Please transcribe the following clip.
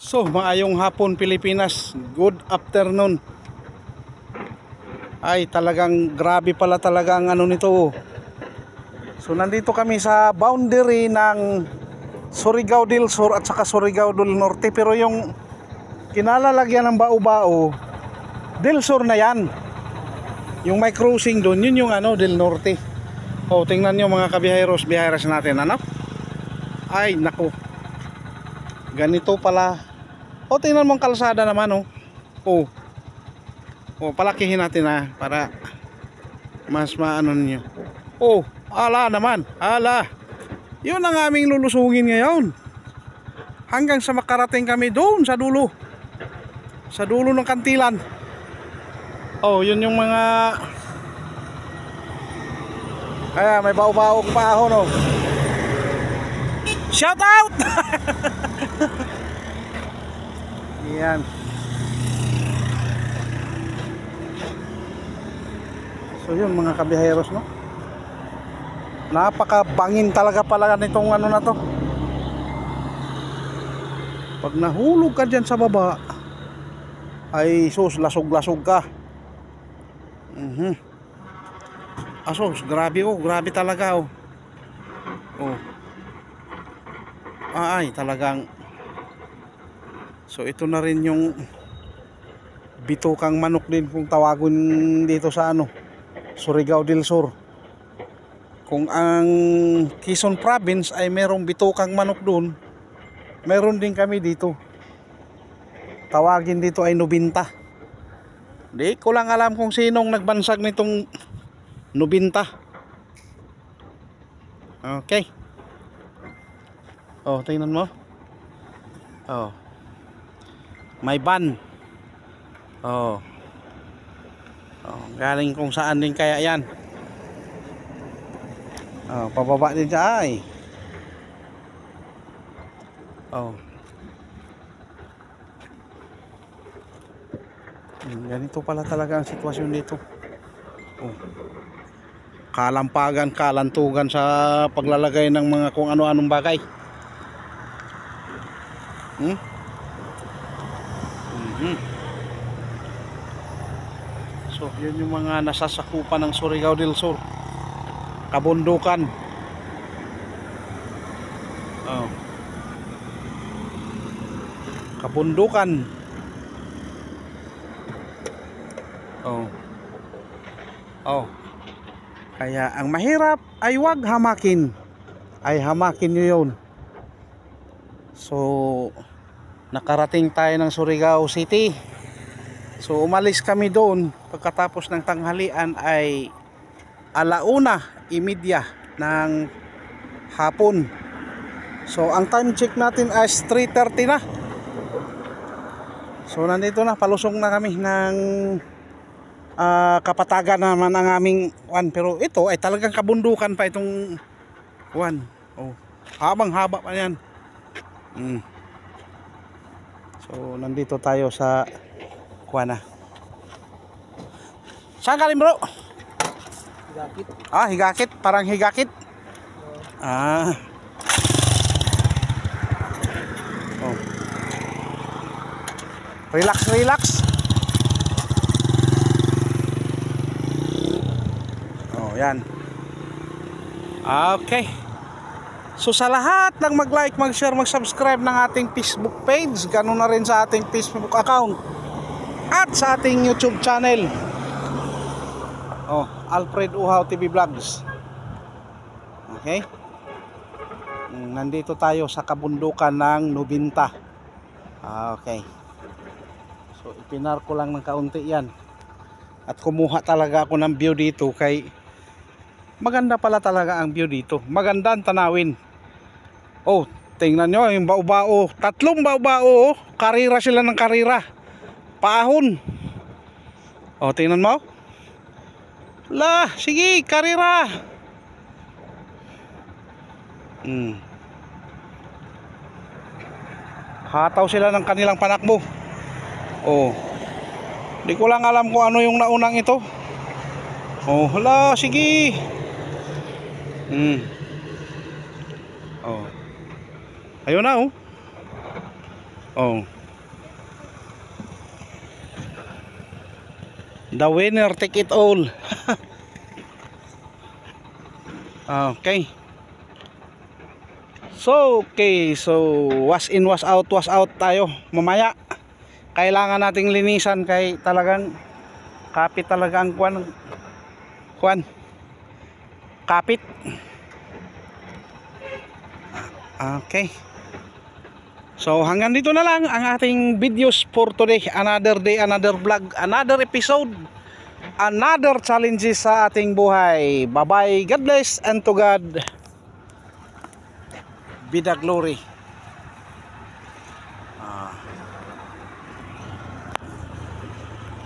So, maayong hapon Pilipinas. Good afternoon. Ay, talagang grabe pala talaga ang ano nito. So, nandito kami sa boundary ng Surigao del Sur at saka Surigao del Norte. Pero yung kinalalagyan ng Bao-Bao, del Sur na yan. Yung may cruising doon, yun yung ano, del Norte. O, tingnan nyo mga biyaheras natin, ano? Ay, naku. Ganito pala. O, tingnan mong kalsada naman, oh. O, palakihin natin para mas maano nyo. O, ala naman, ala. Yun ang aming lulusungin ngayon. Hanggang sa makarating kami doon sa dulo. Sa dulo ng kantilan. Oh, yun yung mga may bao-bao pa ako, no. Shout out! Yan. So yun mga kabiyaheros, no. Napakabangin talaga pala nitong ano na to. Pag nahulog ka dyan sa baba, ay sus, lasog-lasog ka. Asos, grabe, grabe talaga, ay, talagang. So ito na rin yung bitukang manok din kung tawagin dito sa ano, Surigao del Sur. Kung ang Quezon Province ay merong bitukang manok doon, meron din kami dito. Tawagin dito ay nubinta. Di ko lang alam kung sinong nagbansag nitong nubinta. Okay. Oh, tingnan mo. Oh. May ban. Oh. Oh, galing kung saan din kaya yan. Oh, pababa din siya ay. Oh. Ganito pala talaga ang sitwasyon dito. Oh. Kalampagan, kalantugan sa paglalagay ng mga kung ano-anong bagay. So, yun yung mga nasasakupan ng Surigao del Sur. Kabundukan. Oh. Kabundukan. Oh. Kaya ang mahirap ay wag hamakin. Ay hamakin nyo yun. So, nakarating tayo ng Surigao City. So, umalis kami doon. Pagkatapos ng tanghalian ay 1:30 ng hapon. So, ang time check natin ay 3:30 na. So, nandito na. Palusong na kami ng Kapatagan naman ang aming one. Pero ito ay talagang kabundukan pa itong one. Oh, habang haba pa yan. So nandito tayo sa kuwana. Saan galing bro? Higakit. Higakit, parang higakit. Oh. Relax. Yan. Okay. So sa lahat ng mag-like, mag-share, mag-subscribe ng ating Facebook page, ganoon na rin sa ating Facebook account at sa ating YouTube channel. Alfred Uhaw TV Vlogs. Okay? Nandito tayo sa kabundukan ng Nubinta. Okay. So ipinar ko lang ng kaunti yan. At kumuha talaga ako ng view dito kay maganda pala talaga ang view dito. Maganda ang tanawin. Oh, tingnan nyo yung bao-bao. 3 bao-bao. Karira sila ng karira. Paahon. Oh, tingnan mo. La, sige, karira. Hataw sila ng kanilang panakbo. Oh. Di ko lang alam kung ano yung naunang ito. Oh, hala, sige. Ayun na, Oh. The winner take it all. Okay. So wash in wash out tayo mamaya. Kailangan nating linisan kay talagang kapit talaga ang kwan kapit. Okay. So hanggang dito na lang ang ating videos for today. Another day, another vlog, another episode, another challenges sa ating buhay. Bye bye, God bless, and to God be the glory.